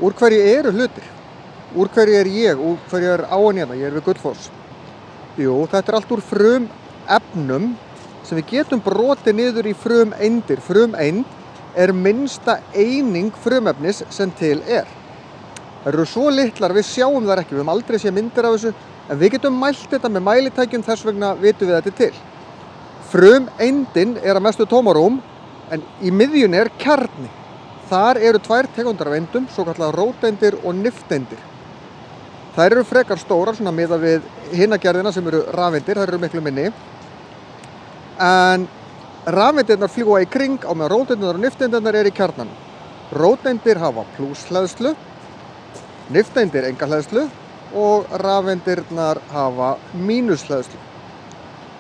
Úr hverju eru hlutir? Úr hverju er ég? Úr hverju er áin hérna? Ég er við Gullfoss. Jú, þetta er allt úr frumefnum sem við getum brotið niður í frumeindir. Frumeind er minnsta eining frumefnis sem til er. Það eru svo litlar, við sjáum þær ekki, við höfum aldrei séð myndir af þessu, en við getum mælt þetta með mælitækjum, þess vegna vitum við þetta til. Frumeindin er að mestu tómarúm, en í miðjunni er kjarni. Þar eru tvær tegundar af eindum, svo kallar róteindir og nifteindir. Þær eru frekar stórar, svona miðað við hina gerðina sem eru rafeindir, þær eru miklu minni. En rafeindirnar fljúga í kring á meðan róteindirnar og nifteindirnar eru í kjarnanum. Róteindir hafa plúshleðslu, nifteindir enga hleðslu og rafeindirnar hafa mínushleðslu.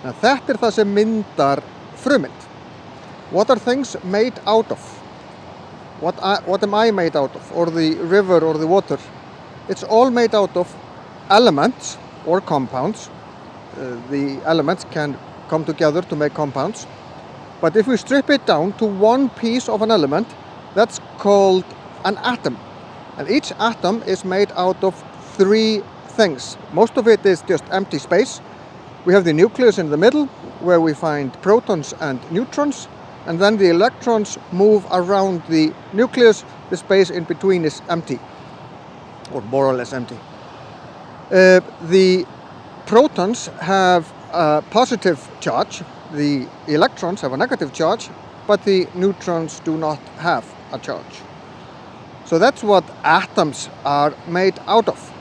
En þetta er það sem myndar frumeind. What are things made out of? What am I made out of? Or the river or the water? It's all made out of elements or compounds. The elements can come together to make compounds. But if we strip it down to one piece of an element, that's called an atom. And each atom is made out of three things. Most of it is just empty space. We have the nucleus in the middle, where we find protons and neutrons, and then the electrons move around the nucleus. The space in between is empty, or more or less empty. The protons have a positive charge, the electrons have a negative charge, but the neutrons do not have a charge. So that's what atoms are made out of.